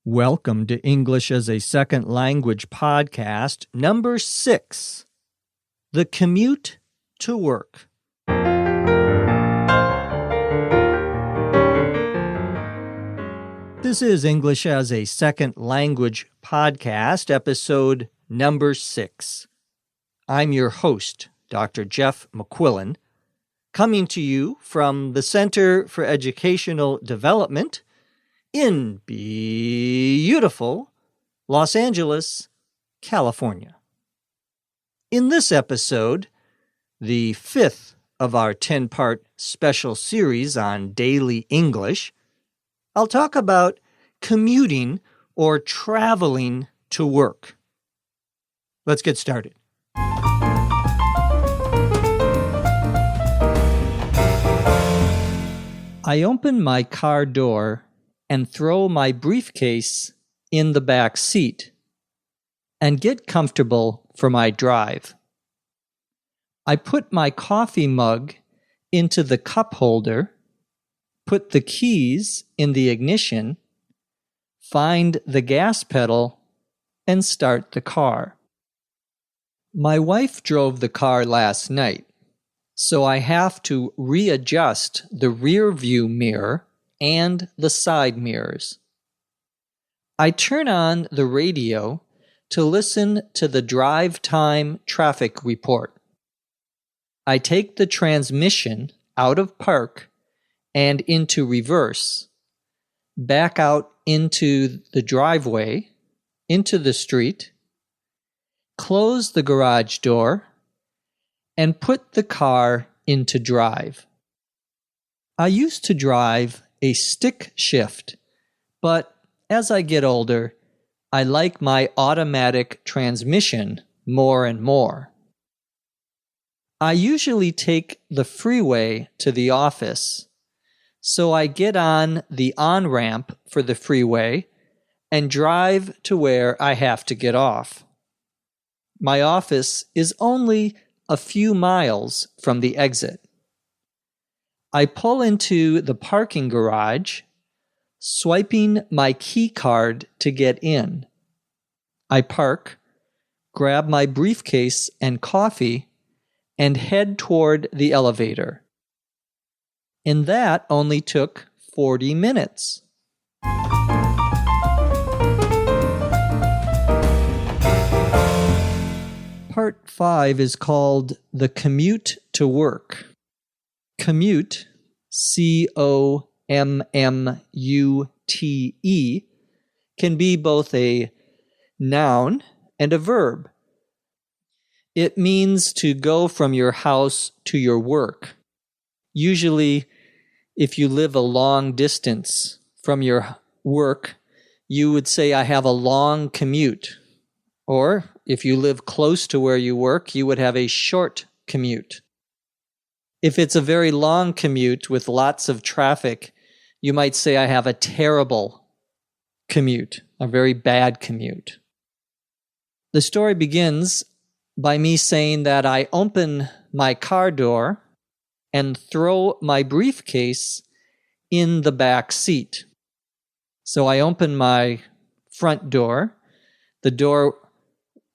Welcome to English as a Second Language podcast, number 6, The Commute to Work. This is English as a Second Language podcast, episode number 6. I'm your host, Dr. Jeff McQuillan, coming to you from the Center for Educational Development in beautiful Los Angeles, California. In this episode, the 5th of our 10-part special series on daily English, I'll talk about commuting or traveling to work. Let's get started. I open my car door and throw my briefcase in the back seat and get comfortable for my drive. I put my coffee mug into the cup holder, put the keys in the ignition, find the gas pedal, and start the car. My wife drove the car last night, so I have to readjust the rear view mirror and the side mirrors. I turn on the radio to listen to the drive time traffic report. I take the transmission out of park and into reverse, back out into the driveway, into the street, close the garage door, and put the car into drive. I used to drive a stick shift, but as I get older, I like my automatic transmission more and more. I usually take the freeway to the office, so I get on the on-ramp for the freeway and drive to where I have to get off. My office is only a few miles from the exit. I pull into the parking garage, swiping my key card to get in. I park, grab my briefcase and coffee, and head toward the elevator. And that only took 40 minutes. Part 5 is called The Commute to Work. Commute, C-O-M-M-U-T-E, can be both a noun and a verb. It means to go from your house to your work. Usually, if you live a long distance from your work, you would say, I have a long commute. Or if you live close to where you work, you would have a short commute. If it's a very long commute with lots of traffic, you might say, I have a terrible commute, a very bad commute. The story begins by me saying that I open my car door and throw my briefcase in the back seat. So I open my front door, the door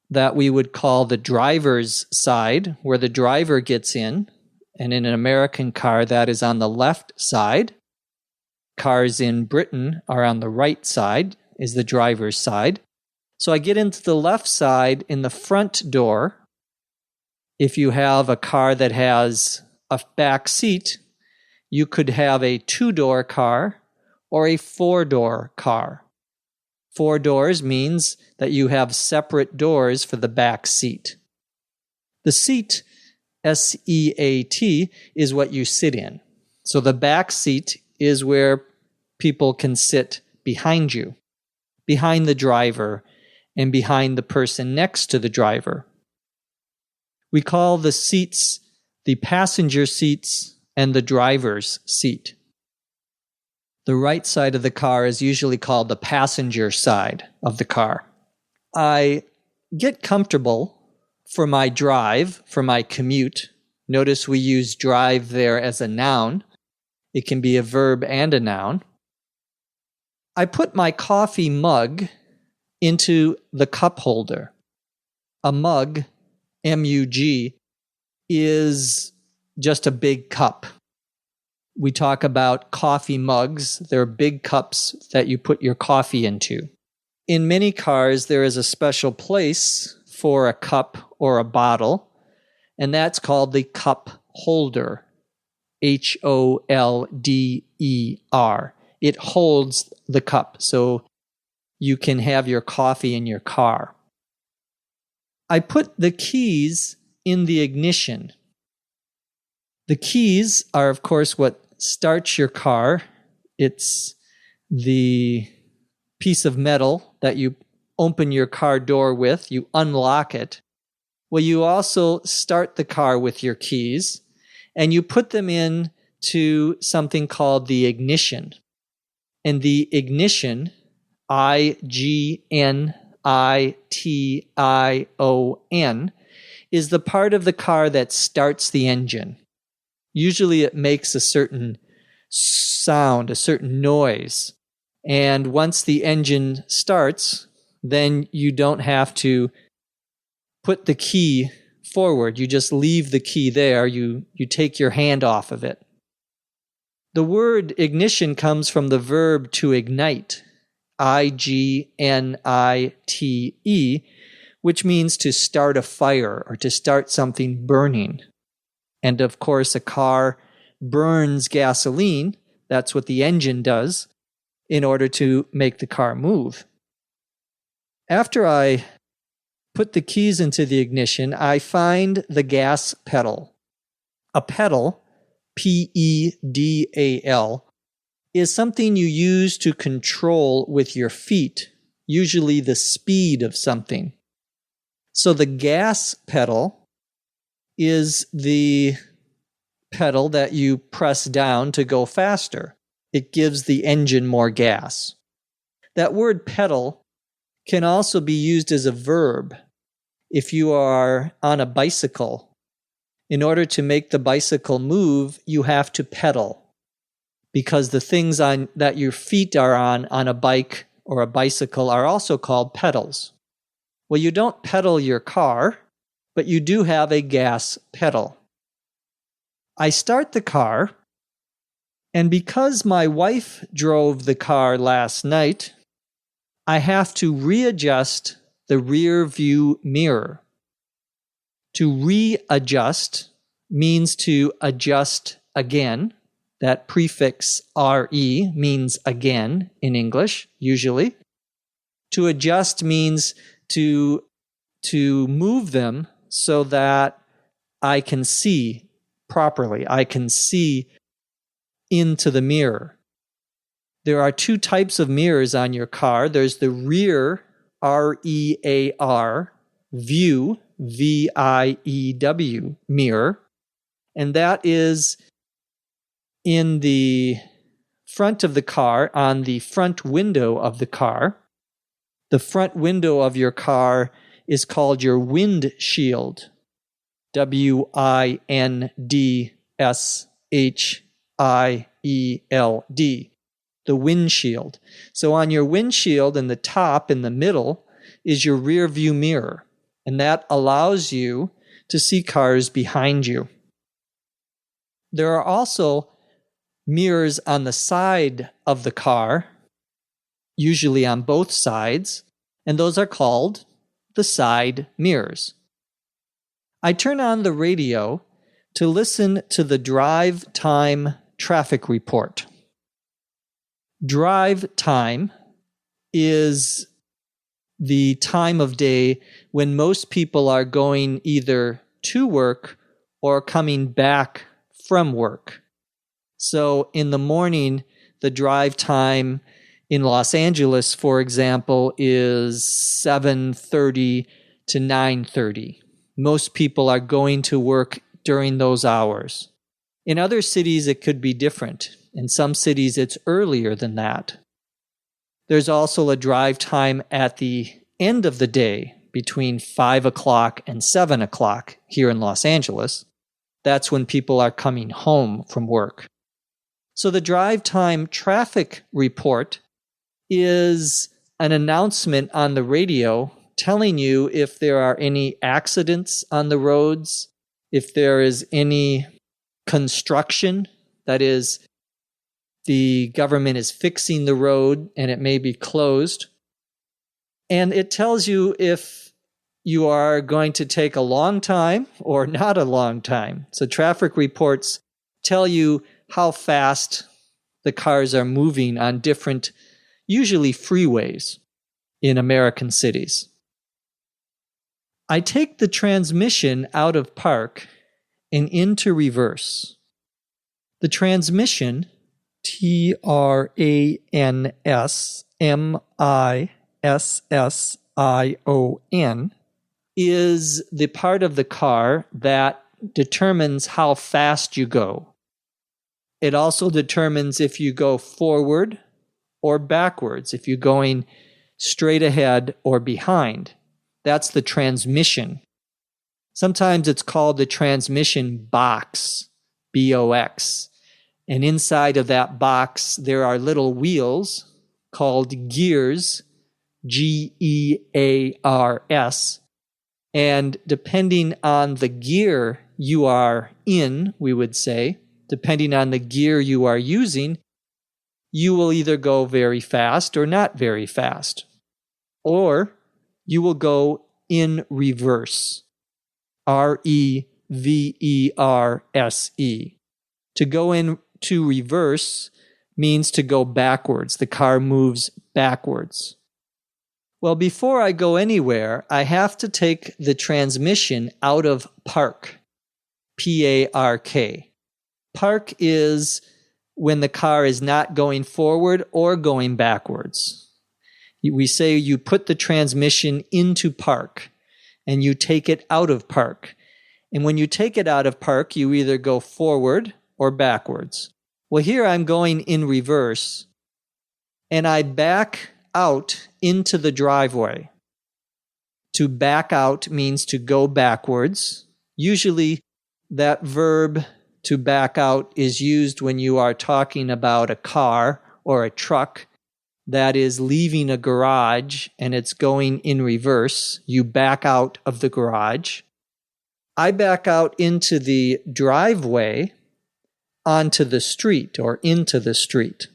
that we would call the driver's side, where the driver gets in. And in an American car, that is on the left side. Cars in Britain are on the right side, is the driver's side. So I get into the left side in the front door. If you have a car that has a back seat, you could have a 2-door car or a 4-door car. 4 doors means that you have separate doors for the back seat. The seat, S-E-A-T, is what you sit in. So the back seat is where people can sit behind you, behind the driver, and behind the person next to the driver. We call the seats the passenger seats and the driver's seat. The right side of the car is usually called the passenger side of the car. I get comfortable for my drive, for my commute. Notice we use drive there as a noun. It can be a verb and a noun. I put my coffee mug into the cup holder. A mug, M-U-G, is just a big cup. We talk about coffee mugs. They're big cups that you put your coffee into. In many cars, there is a special place for a cup or a bottle, and that's called the cup holder, H-O-L-D-E-R. It holds the cup, so you can have your coffee in your car. I put the keys in the ignition. The keys are, of course, what starts your car. It's the piece of metal that you open your car door with. You unlock it. Well, you also start the car with your keys, and you put them in to something called the ignition. And the ignition, I-G-N-I-T-I-O-N, is the part of the car that starts the engine. Usually it makes a certain sound, a certain noise. And once the engine starts, then you don't have to put the key forward. You just leave the key there. You take your hand off of it. The word ignition comes from the verb to ignite, I-G-N-I-T-E, which means to start a fire or to start something burning. And of course, a car burns gasoline. That's what the engine does in order to make the car move. After I put the keys into the ignition, I find the gas pedal. A pedal, P-E-D-A-L, is something you use to control with your feet, usually the speed of something. So the gas pedal is the pedal that you press down to go faster. It gives the engine more gas. That word pedal can also be used as a verb. If you are on a bicycle, in order to make the bicycle move, you have to pedal, because the things that your feet are on a bike or a bicycle are also called pedals. Well, you don't pedal your car, but you do have a gas pedal. I start the car, and because my wife drove the car last night, I have to readjust the rear view mirror. To readjust means to adjust again. That prefix RE means again in English, usually. To adjust means to move them so that I can see properly. I can see into the mirror. There are two types of mirrors on your car. There's the rear, R-E-A-R, view, V-I-E-W, mirror. And that is in the front of the car, on the front window of the car. The front window of your car is called your windshield, W-I-N-D-S-H-I-E-L-D, the windshield. So on your windshield in the top, in the middle, is your rear view mirror, and that allows you to see cars behind you. There are also mirrors on the side of the car, usually on both sides, and those are called the side mirrors. I turn on the radio to listen to the drive time traffic report. Drive time is the time of day when most people are going either to work or coming back from work. So in the morning, the drive time in Los Angeles, for example, is 7:30 to 9:30. Most people are going to work during those hours. In other cities, it could be different. In some cities, it's earlier than that. There's also a drive time at the end of the day between 5 o'clock and 7 o'clock here in Los Angeles. That's when people are coming home from work. So the drive time traffic report is an announcement on the radio telling you if there are any accidents on the roads, if there is any construction, that is, the government is fixing the road and it may be closed. And it tells you if you are going to take a long time or not a long time. So traffic reports tell you how fast the cars are moving on different, usually freeways in American cities. I take the transmission out of park and into reverse. The transmission, transmission, is the part of the car that determines how fast you go. It also determines if you go forward or backwards, if you're going straight ahead or behind. That's the transmission. Sometimes it's called the transmission box, B-O-X. And inside of that box, there are little wheels called gears, G-E-A-R-S. And depending on the gear you are in, we would say, depending on the gear you are using, you will either go very fast or not very fast. Or you will go in reverse, R-E-V-E-R-S-E. To go into reverse means to go backwards. The car moves backwards. Well, before I go anywhere, I have to take the transmission out of park, P-A-R-K. Park is when the car is not going forward or going backwards. We say you put the transmission into park and you take it out of park. And when you take it out of park, you either go forward or backwards. Well, here I'm going in reverse and I back out into the driveway. To back out means to go backwards. Usually that verb to back out is used when you are talking about a car or a truck that is leaving a garage and it's going in reverse. You back out of the garage. I back out into the driveway onto the street or into the street.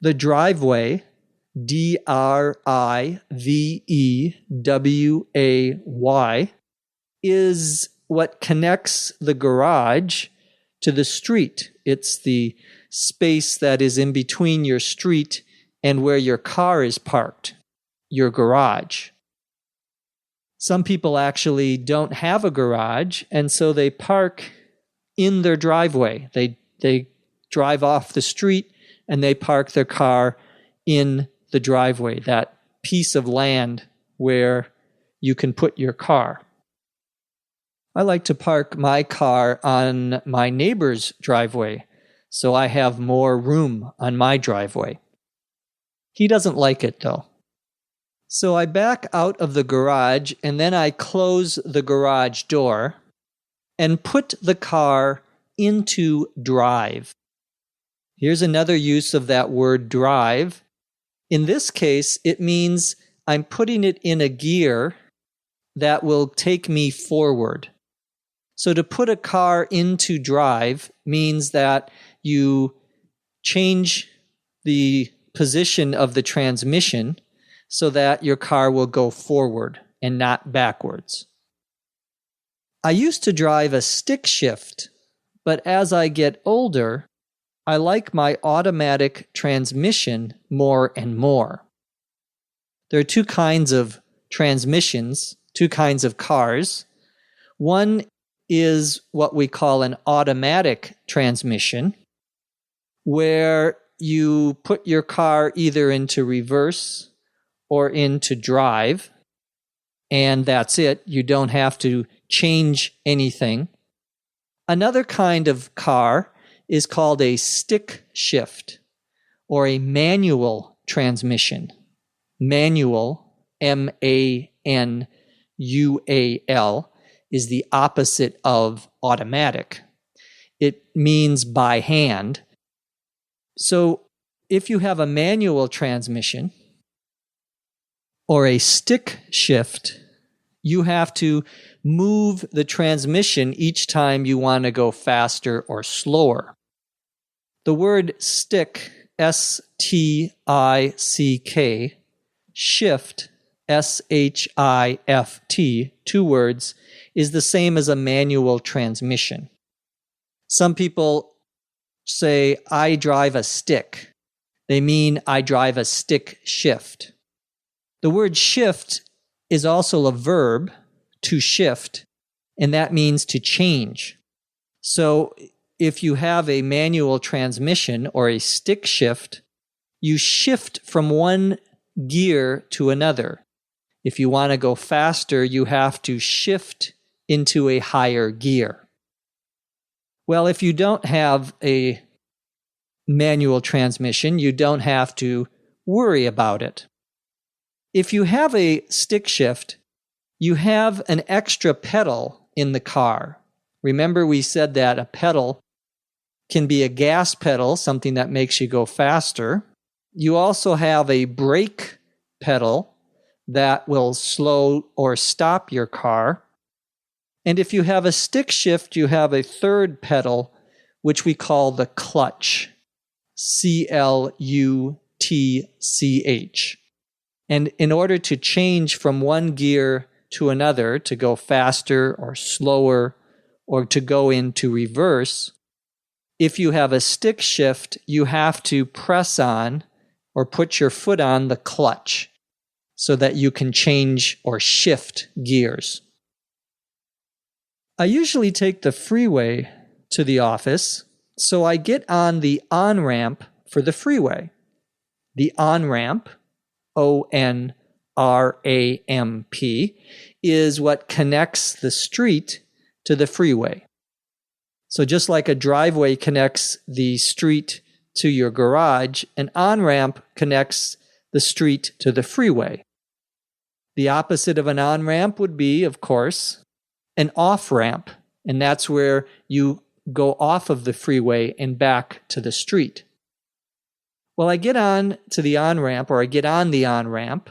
The driveway, D-R-I-V-E-W-A-Y, is what connects the garage to the street. It's the space that is in between your street and where your car is parked, your garage. Some people actually don't have a garage, and so they park in their driveway. They drive off the street and they park their car in the driveway, that piece of land where you can put your car. I like to park my car on my neighbor's driveway, so I have more room on my driveway. He doesn't like it, though. So I back out of the garage, and then I close the garage door and put the car into drive. Here's another use of that word drive. In this case, it means I'm putting it in a gear that will take me forward. So to put a car into drive means that you change the position of the transmission so that your car will go forward and not backwards. I used to drive a stick shift, but as I get older, I like my automatic transmission more and more. There are two kinds of transmissions, two kinds of cars. One is what we call an automatic transmission, where you put your car either into reverse or into drive, and that's it. You don't have to change anything. Another kind of car is called a stick shift or a manual transmission. Manual, M-A-N-U-A-L, is the opposite of automatic. It means by hand. So if you have a manual transmission or a stick shift, you have to move the transmission each time you want to go faster or slower. The word stick, S-T-I-C-K, shift, S-H-I-F-T, 2 words, is the same as a manual transmission. Some people say, I drive a stick. They mean I drive a stick shift. The word shift is also a verb, to shift, and that means to change. So if you have a manual transmission or a stick shift, you shift from one gear to another. If you want to go faster, you have to shift into a higher gear. Well, if you don't have a manual transmission, you don't have to worry about it. If you have a stick shift, you have an extra pedal in the car. Remember, we said that a pedal can be a gas pedal, something that makes you go faster. You also have a brake pedal that will slow or stop your car. And if you have a stick shift, you have a third pedal, which we call the clutch, C-L-U-T-C-H. And in order to change from one gear to another, to go faster or slower, or to go into reverse, if you have a stick shift, you have to press on or put your foot on the clutch so that you can change or shift gears. I usually take the freeway to the office, so I get on the on-ramp for the freeway. The on-ramp, O-N-R-A-M-P, is what connects the street to the freeway. So just like a driveway connects the street to your garage, an on-ramp connects the street to the freeway. The opposite of an on-ramp would be, of course, an off-ramp, and that's where you go off of the freeway and back to the street. Well, I get on to the on-ramp, or I get on the on-ramp,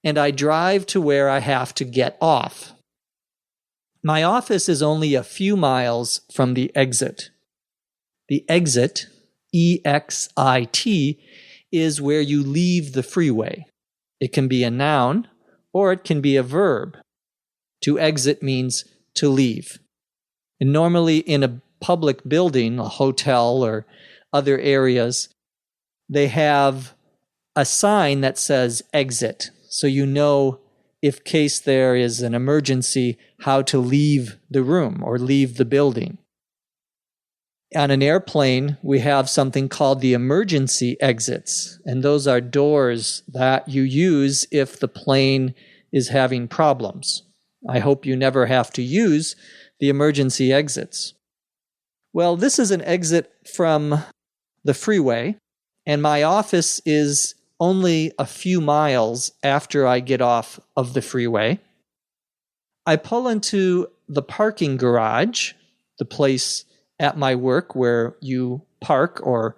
and I drive to where I have to get off. My office is only a few miles from the exit. The exit, E-X-I-T, is where you leave the freeway. It can be a noun, or it can be a verb. To exit means to leave. And normally in a public building, a hotel or other areas, they have a sign that says exit. So you know, if case there is an emergency, how to leave the room or leave the building. On an airplane, we have something called the emergency exits, and those are doors that you use if the plane is having problems. I hope you never have to use the emergency exits. Well, this is an exit from the freeway, and my office is only a few miles after I get off of the freeway. I pull into the parking garage, the place at my work where you park or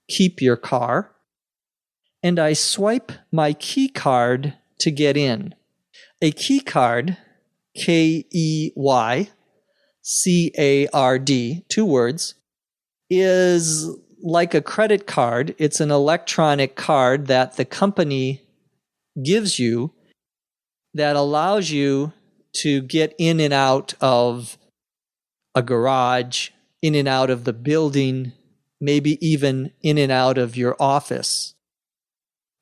keep your car, and I swipe my key card to get in. A key card, K-E-Y-C-A-R-D, 2 words, is like a credit card. It's an electronic card that the company gives you that allows you to get in and out of a garage, in and out of the building, maybe even in and out of your office.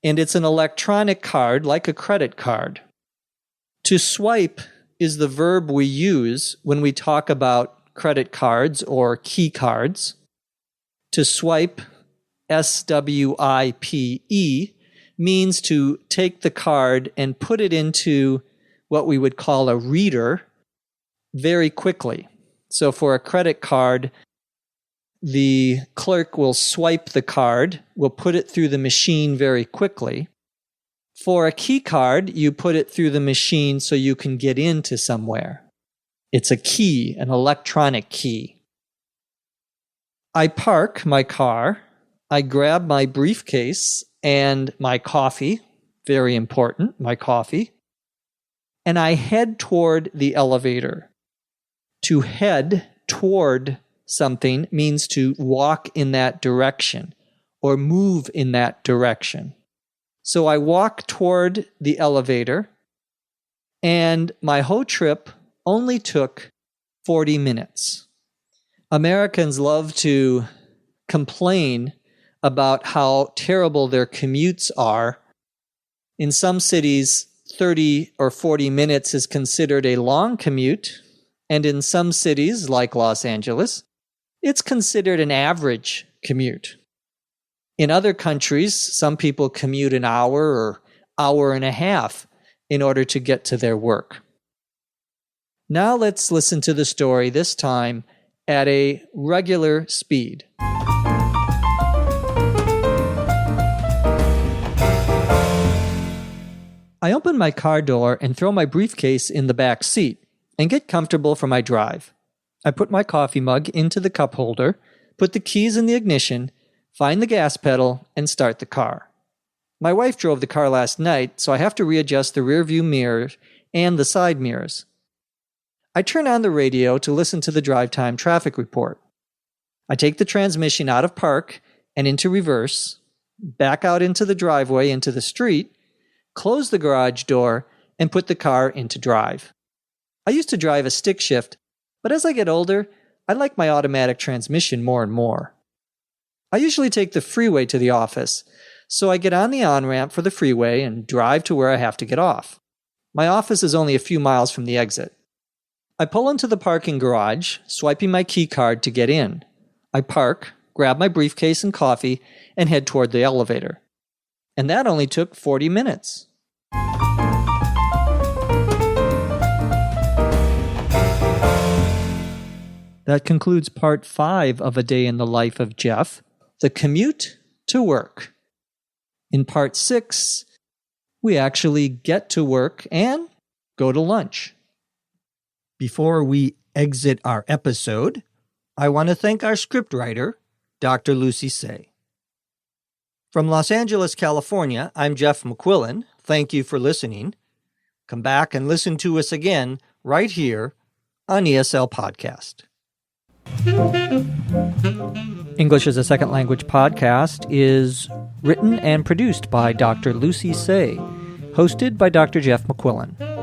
And it's an electronic card like a credit card. To swipe is the verb we use when we talk about credit cards or key cards. To swipe, S-W-I-P-E, means to take the card and put it into what we would call a reader very quickly. So for a credit card, the clerk will swipe the card, will put it through the machine very quickly. For a key card, you put it through the machine so you can get into somewhere. It's a key, an electronic key. I park my car I grab my briefcase and my coffee, very important, my coffee, and I head toward the elevator. To head toward something means to walk in that direction or move in that direction. So I walk toward the elevator, and my whole trip only took 40 minutes. Americans love to complain about how terrible their commutes are. In some cities, 30 or 40 minutes is considered a long commute, and in some cities, like Los Angeles, it's considered an average commute. In other countries, some people commute an hour or hour and a half in order to get to their work. Now let's listen to the story, this time at a regular speed. I open my car door and throw my briefcase in the back seat and get comfortable for my drive. I put my coffee mug into the cup holder, put the keys in the ignition, find the gas pedal, and start the car. My wife drove the car last night, so I have to readjust the rearview mirror and the side mirrors. I turn on the radio to listen to the drive time traffic report. I take the transmission out of park and into reverse, back out into the driveway into the street, close the garage door, and put the car into drive. I used to drive a stick shift, but as I get older, I like my automatic transmission more and more. I usually take the freeway to the office, so I get on the on-ramp for the freeway and drive to where I have to get off. My office is only a few miles from the exit. I pull into the parking garage, swiping my key card to get in. I park, grab my briefcase and coffee, and head toward the elevator. And that only took 40 minutes. That concludes part 5 of A Day in the Life of Jeff, the commute to work. In part 6, we actually get to work and go to lunch. Before we exit our episode, I want to thank our scriptwriter, Dr. Lucy Say. From Los Angeles, California, I'm Jeff McQuillan. Thank you for listening. Come back and listen to us again right here on ESL Podcast. English as a Second Language podcast is written and produced by Dr. Lucy Say, hosted by Dr. Jeff McQuillan.